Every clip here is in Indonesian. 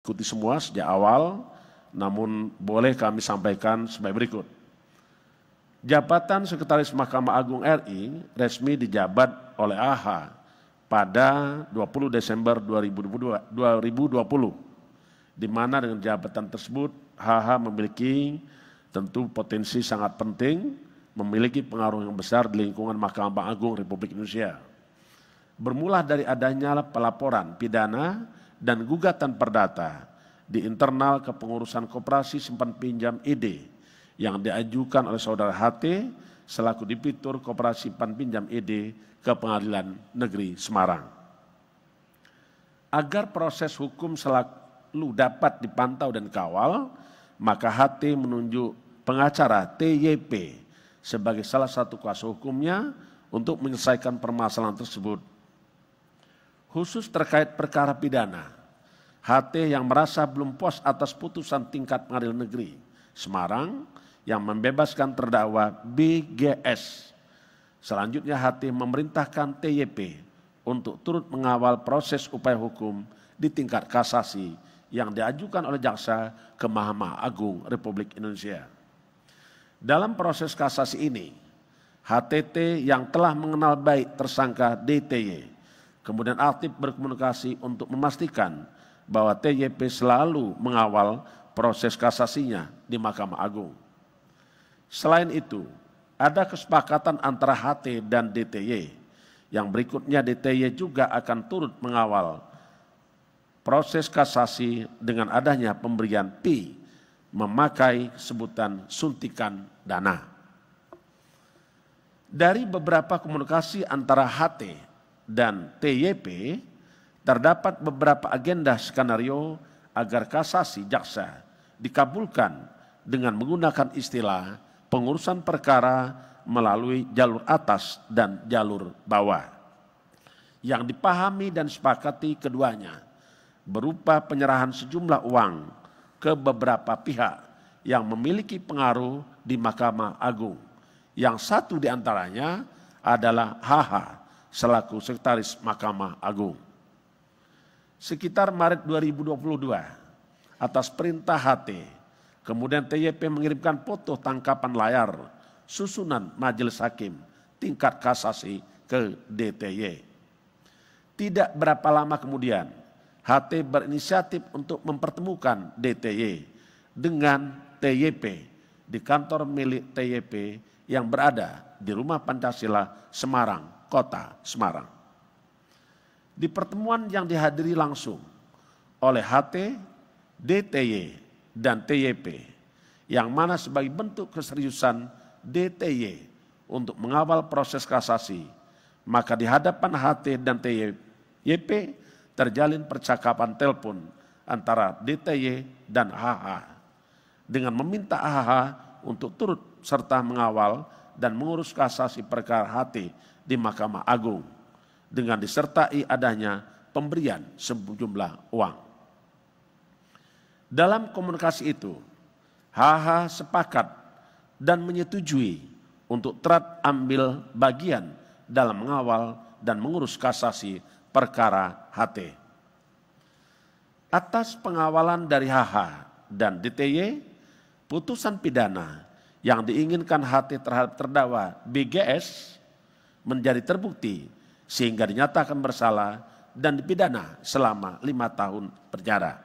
ikuti semua sejak awal, namun boleh kami sampaikan sebagai berikut. Jabatan Sekretaris Mahkamah Agung RI resmi dijabat oleh AH pada 20 Desember 2020, di mana dengan jabatan tersebut HH memiliki tentu potensi sangat penting, memiliki pengaruh yang besar di lingkungan Mahkamah Agung Republik Indonesia. Bermula dari adanya pelaporan pidana dan gugatan perdata di internal kepengurusan koperasi simpan pinjam ED yang diajukan oleh saudara HT selaku Debitur Koperasi Simpan Pinjam ED ke Pengadilan Negeri Semarang. Agar proses hukum selalu dapat dipantau dan kawal, maka HT menunjuk pengacara TYP sebagai salah satu kuasa hukumnya untuk menyelesaikan permasalahan tersebut. Khusus terkait perkara pidana, HT yang merasa belum puas atas putusan tingkat Pengadilan Negeri Semarang yang membebaskan terdakwa BGS. Selanjutnya HT memerintahkan TYP untuk turut mengawal proses upaya hukum di tingkat kasasi yang diajukan oleh jaksa ke Mahkamah Agung Republik Indonesia. Dalam proses kasasi ini, HTT yang telah mengenal baik tersangka DTY, kemudian aktif berkomunikasi untuk memastikan bahwa TYP selalu mengawal proses kasasinya di Mahkamah Agung. Selain itu, ada kesepakatan antara HT dan DTY, yang berikutnya DTY juga akan turut mengawal proses kasasi dengan adanya pemberian fee memakai sebutan suntikan dana. Dari beberapa komunikasi antara HT dan TYP, terdapat beberapa agenda skenario agar kasasi jaksa dikabulkan dengan menggunakan istilah pengurusan perkara melalui jalur atas dan jalur bawah. Yang dipahami dan sepakati keduanya berupa penyerahan sejumlah uang ke beberapa pihak yang memiliki pengaruh di Mahkamah Agung. Yang satu di antaranya adalah HH selaku Sekretaris Mahkamah Agung. Sekitar Maret 2022, atas perintah HT, kemudian TYP mengirimkan foto tangkapan layar susunan majelis hakim tingkat kasasi ke DTY. Tidak berapa lama kemudian, HT berinisiatif untuk mempertemukan DTY dengan TYP di kantor milik TYP yang berada di Rumah Pancasila Semarang, Kota Semarang. Di pertemuan yang dihadiri langsung oleh HT, DTY, dan TYP, yang mana sebagai bentuk keseriusan DTY untuk mengawal proses kasasi, maka di hadapan HT dan TYP terjalin percakapan telepon antara DTY dan HH dengan meminta HH untuk turut serta mengawal dan mengurus kasasi perkara HT di Mahkamah Agung dengan disertai adanya pemberian sejumlah uang. Dalam komunikasi itu, HH sepakat dan menyetujui untuk turut ambil bagian dalam mengawal dan mengurus kasasi perkara HT. Atas pengawalan dari HH dan DTY, putusan pidana yang diinginkan HT terhadap terdakwa BGS menjadi terbukti sehingga dinyatakan bersalah dan dipidana selama 5 tahun penjara.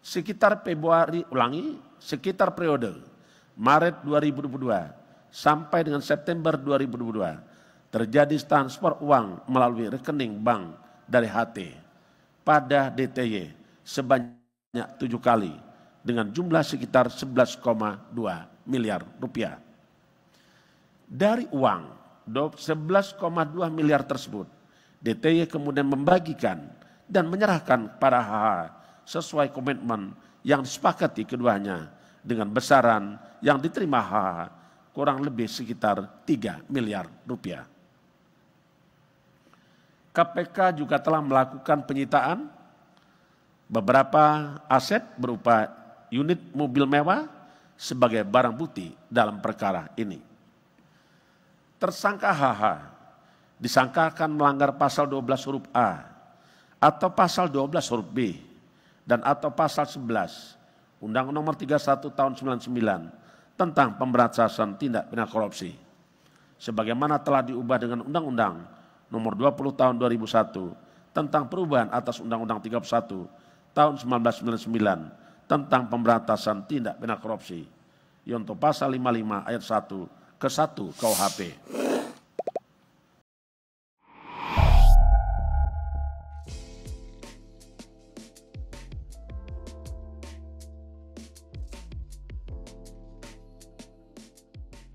Sekitar periode Maret 2022 sampai dengan September 2022 terjadi transfer uang melalui rekening bank dari HT pada DTY sebanyak 7 kali dengan jumlah sekitar 11,2 miliar rupiah. Dari uang 11,2 miliar tersebut, DTY kemudian membagikan dan menyerahkan pada HH sesuai komitmen yang disepakati keduanya dengan besaran yang diterima HH kurang lebih sekitar 3 miliar rupiah. KPK juga telah melakukan penyitaan beberapa aset berupa unit mobil mewah sebagai barang bukti dalam perkara ini. Tersangka HH disangkakan melanggar pasal 12 huruf A atau pasal 12 huruf B dan atau pasal 11 Undang-Undang Nomor 31 Tahun 99 tentang pemberantasan tindak pidana korupsi, sebagaimana telah diubah dengan Undang-Undang Nomor 20 Tahun 2001 tentang perubahan atas Undang-Undang 31 Tahun 1999 tentang pemberantasan tindak pidana korupsi, yaitu pasal 55 ayat 1 ke 1 KUHP.